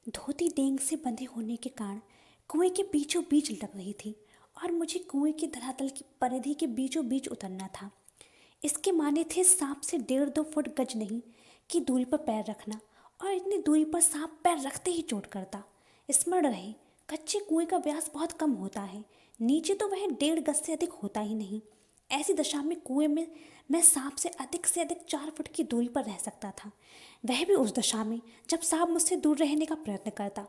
धोती डेंग से बंधे होने के कारण कुएं के बीचों बीच लग रही थी और मुझे कुएं के धरातल की परिधि के बीचों बीच उतरना था। इसके माने थे सांप से 1.5-2 फुट गज नहीं की दूरी पर पैर रखना, और इतनी दूरी पर सांप पैर रखते ही चोट करता। स्मरण रहे, कच्चे कुएं का व्यास बहुत कम होता है, नीचे तो वह 1.5 गज से अधिक होता ही नहीं। ऐसी दशा में कुएं में मैं सांप से अधिक 4 फुट की दूरी पर रह सकता था, वह भी उस दशा में जब सांप मुझसे दूर रहने का प्रयत्न करता।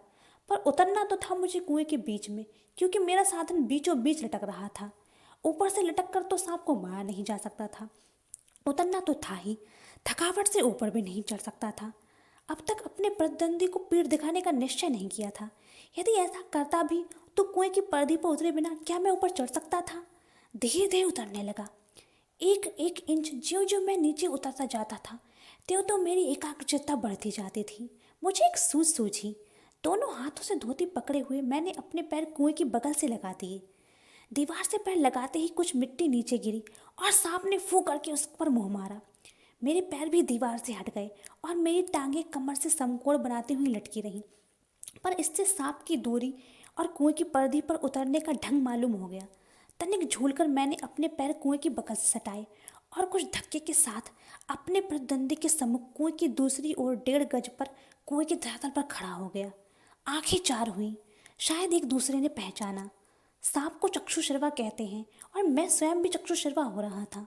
पर उतरना तो था मुझे कुएं के बीच में, क्योंकि मेरा साधन बीचों बीच लटक रहा था। ऊपर से लटक कर तो सांप को मारा नहीं जा सकता था, उतरना तो था ही, थकावट से ऊपर भी नहीं चढ़ सकता था। अब तक अपने प्रतिद्वंदी को पीठ दिखाने का निश्चय नहीं किया था। यदि ऐसा करता भी तो कुएं की परिधि पर उतरे बिना क्या मैं ऊपर चढ़ सकता था? धीरे धीरे उतरने लगा। एक एक इंच ज्यों ज्यों मैं नीचे उतरता जाता था, त्यों तो मेरी एकाग्रता बढ़ती जाती थी। मुझे एक सूझ सूझी। दोनों हाथों से धोती पकड़े हुए मैंने अपने पैर कुएं की बगल से लगा दिए। दीवार से पैर लगाते ही कुछ मिट्टी नीचे गिरी और सांप ने फू करके उस पर मुंह मारा। मेरे पैर भी दीवार से हट गए और मेरी टांगें कमर से समकोण बनाती हुई लटकी रहीं। पर इससे सांप की दूरी और कुएं की परिधि पर उतरने का ढंग मालूम हो गया। तनिक झूलकर मैंने अपने पैर कुएं की बगल से सटाए और कुछ धक्के के साथ अपने प्रतिद्वंदी के सम्मुख कुएं की दूसरी ओर 1.5 गज पर कुएं के धरातल पर खड़ा हो गया। आंखें चार हुईं, शायद एक दूसरे ने पहचाना। सांप को चक्षुश्रवा कहते हैं और मैं स्वयं भी चक्षुश्रवा हो रहा था।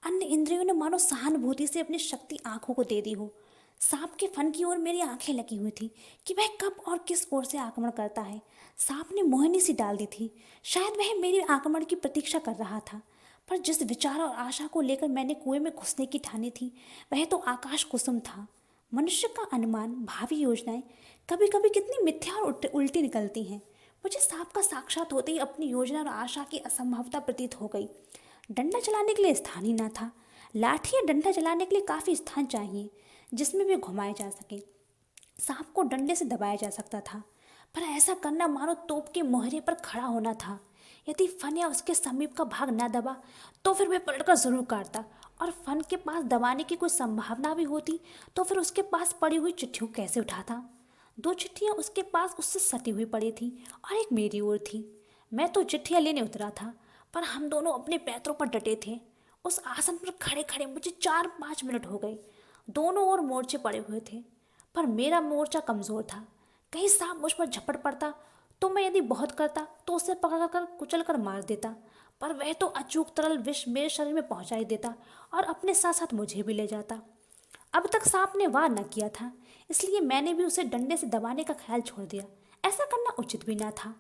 अन्य इंद्रियों ने मानो सहानुभूति से अपनी शक्ति आंखों को दे दी हो। सांप के फन की ओर मेरी आंखें लगी हुई थी कि वह कब और किस ओर से आक्रमण करता है। सांप ने मोहिनी सी डाल दी थी, शायद वह मेरे आक्रमण की प्रतीक्षा कर रहा था। पर जिस विचार और आशा को लेकर मैंने कुएं में घुसने की ठानी थी, वह तो आकाश कुसुम था। मनुष्य का अनुमान, भावी योजनाएं कभी कभी कितनी मिथ्या और उल्टी निकलती हैं। मुझे सांप का साक्षात होते ही अपनी योजना और आशा की असंभवता प्रतीत हो गई। डंडा चलाने के लिए स्थान ही ना था। लाठी या डंडा चलाने के लिए काफ़ी स्थान चाहिए जिसमें वे घुमाए जा सके। सांप को डंडे से दबाया जा सकता था, पर ऐसा करना मानो तोप के मोहरे पर खड़ा होना था। यदि फन या उसके समीप का भाग न दबा तो फिर वह पलटकर जरूर काटता, और फन के पास दबाने की कोई संभावना भी होती तो फिर उसके पास पड़ी हुई चिट्ठियों को कैसे उठाता? 2 चिट्ठियां उसके पास उससे सटी हुई पड़ी थी और एक मेरी ओर थी। मैं तो चिट्ठियां लेने उतरा था, पर हम दोनों अपने पैरों पर डटे थे। उस आसन पर खड़े खड़े मुझे 4-5 मिनट हो गए। दोनों ओर मोर्चे पड़े हुए थे, पर मेरा मोर्चा कमजोर था। कहीं सांप मुझ पर झपट पड़ता तो मैं यदि बहुत करता तो उसे पकड़ कर कुचल कर मार देता, पर वह तो अचूक तरल विष मेरे शरीर में पहुंचा ही देता और अपने साथ साथ मुझे भी ले जाता। अब तक सांप ने वार न किया था, इसलिए मैंने भी उसे डंडे से दबाने का ख्याल छोड़ दिया। ऐसा करना उचित भी ना था।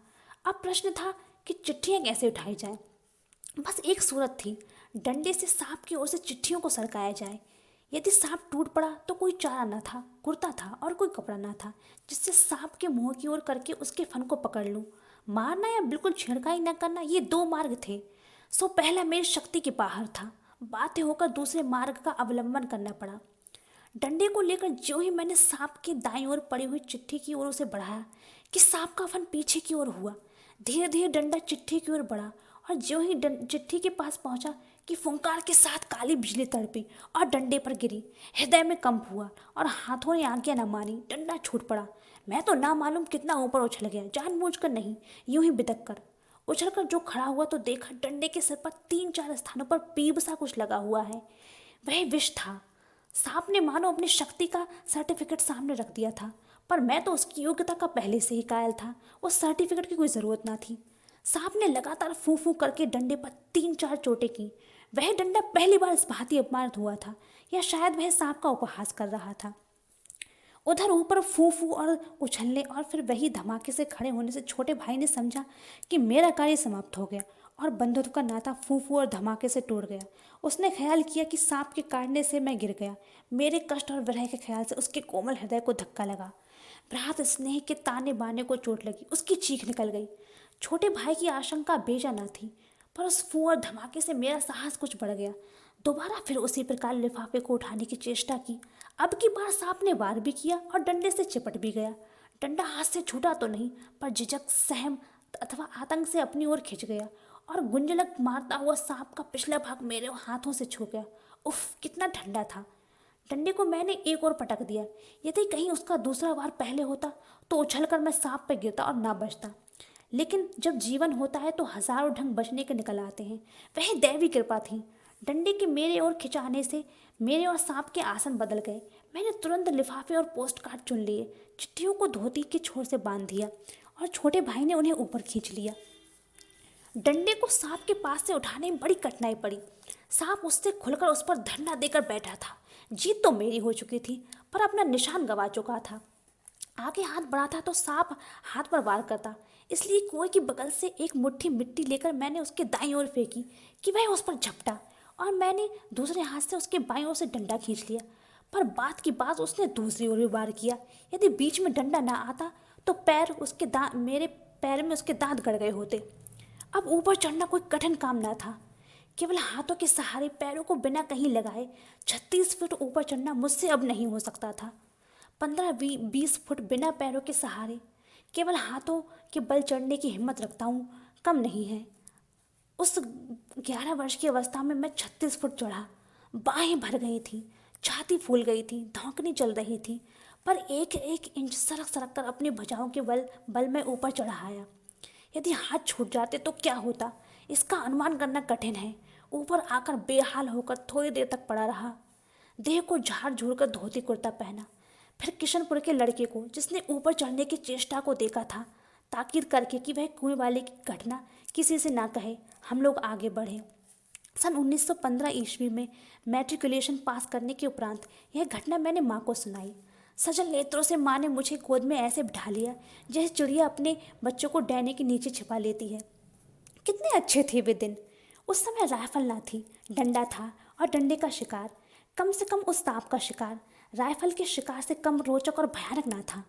अब प्रश्न था कि चिट्ठियां कैसे उठाई जाएं। बस एक सूरत थी, डंडे से सांप की ओर से चिट्ठियों को सरकाया जाए। यदि सांप टूट पड़ा तो कोई चारा न था, कुर्ता था और कोई कपड़ा न था जिससे सांप के मुंह की ओर करके उसके फन को पकड़ लूं। मारना या बिल्कुल छिड़काई न करना, ये 2 मार्ग थे। सो पहला मेरी शक्ति के बाहर था, बाध्य होकर दूसरे मार्ग का अवलंबन करना पड़ा। डंडे को लेकर ज्यों ही मैंने सांप के दाईं ओर पड़ी हुई चिट्ठी की ओर उसे बढ़ाया कि सांप का फन पीछे की ओर हुआ। धीरे धीरे डंडा चिट्ठी की ओर बढ़ा और ज्यों ही चिट्ठी के पास पहुंचा कि फुंकार के साथ काली बिजली तड़पी और डंडे पर गिरी। हृदय में कंप हुआ और हाथों ने आज्ञा न मानी, डंडा छूट पड़ा। मैं तो ना मालूम कितना ऊपर उछल गया, जानबूझकर नहीं, यूं ही बिदक कर। उछलकर जो खड़ा हुआ तो देखा डंडे के सिर पर 3-4 स्थानों पर पीप सा कुछ लगा हुआ है। वह विष था। सांप ने मानो अपनी शक्ति का सर्टिफिकेट सामने रख दिया था, पर मैं तो उसकी योग्यता का पहले से ही कायल था। उस सर्टिफिकेट की कोई ज़रूरत ना थी। सांप ने लगातार फू फू करके डंडे पर 3-4 चोटें की। वह डंडा पहली बार इस भांति अपमानित हुआ था, या शायद वह सांप का उपहास कर रहा था। उधर ऊपर फू फू और उछलने और फिर वही धमाके से खड़े होने से छोटे भाई ने समझा कि मेरा कार्य समाप्त हो गया और बंधुत्व का नाता फू फू और धमाके से टूट गया। उसने ख्याल किया कि सांप के काटने से मैं गिर गया। मेरे कष्ट और विरह के ख्याल से उसके कोमल हृदय को धक्का लगा। भ्रात स्नेह के ताने बाने को चोट लगी, उसकी चीख निकल गई। छोटे भाई की आशंका बेजा न थी, पर उस फू और धमाके से मेरा साहस कुछ बढ़ गया। दोबारा फिर उसी प्रकार लिफाफे को उठाने की चेष्टा की। अब की बार सांप ने वार भी किया और डंडे से चिपट भी गया। डंडा हाथ से छूटा तो नहीं, पर झिझक, सहम अथवा आतंक से अपनी ओर खिंच गया और गुंजलक मारता हुआ सांप का पिछला भाग मेरे हाथों से छू गया। उफ, कितना ठंडा था! डंडे को मैंने एक और पटक दिया। यदि कहीं उसका दूसरा वार पहले होता तो उछलकर मैं सांप पर गिरता और ना बचता। लेकिन जब जीवन होता है तो हजारों ढंग बचने के निकल आते हैं। वह दैवी कृपा थी। डंडे के मेरे ओर खिंचाने से मेरे और सांप के आसन बदल गए। मैंने तुरंत लिफाफे और पोस्ट कार्ड चुन लिए, चिट्ठियों को धोती के छोर से बांध दिया और छोटे भाई ने उन्हें ऊपर खींच लिया। डंडे को सांप के पास से उठाने में बड़ी कठिनाई पड़ी। सांप उससे खुलकर उस पर धरना देकर बैठा था। जीत तो मेरी हो चुकी थी, पर अपना निशान गंवा चुका था। आगे हाथ बढ़ाता तो सांप हाथ पर वार करता, इसलिए कुएं की बगल से एक मुट्ठी मिट्टी लेकर मैंने उसके दाईं ओर फेंकी कि वह उस पर झपटा, और मैंने दूसरे हाथ से उसके बाईं ओर से डंडा खींच लिया। पर बात की बात उसने दूसरी ओर भी वार किया। यदि बीच में डंडा ना आता तो मेरे पैर में उसके दांत गड़ गए होते। अब ऊपर चढ़ना कोई कठिन काम ना था। केवल हाथों के सहारे, पैरों को बिना कहीं लगाए 36 फुट ऊपर चढ़ना मुझसे अब नहीं हो सकता था। 15-20 फुट बिना पैरों के सहारे केवल हाथों के बल चढ़ने की हिम्मत रखता हूँ, कम नहीं है। उस 11 वर्ष की अवस्था में मैं 36 फुट चढ़ा। बाहें भर गई थी, छाती फूल गई थी, धौंकनी चल रही थी, पर एक एक इंच सरक सरक कर अपनी भुजाओं के बल में ऊपर चढ़ा आया। यदि हाथ छूट जाते तो क्या होता, इसका अनुमान करना कठिन है। ऊपर आकर बेहाल होकर थोड़ी देर तक पड़ा रहा। देह को झाड़ झूड़ कर धोती कुर्ता पहना। फिर किशनपुर के लड़के को, जिसने ऊपर चढ़ने की चेष्टा को देखा था, ताकीद करके कि वह कुएं वाले की घटना किसी से ना कहे, हम लोग आगे बढ़े। सन 1915 ईस्वी में मैट्रिकुलेशन पास करने के उपरांत यह घटना मैंने माँ को सुनाई। सजल नेत्रों से माँ ने मुझे गोद में ऐसे बिठा लिया जैसे चिड़िया अपने बच्चों को डैने के नीचे छिपा लेती है। कितने अच्छे थे वे दिन। उस समय राइफल ना थी, डंडा था, और डंडे का शिकार, कम से कम उस सांप का शिकार, राइफल के शिकार से कम रोचक और भयानक ना था।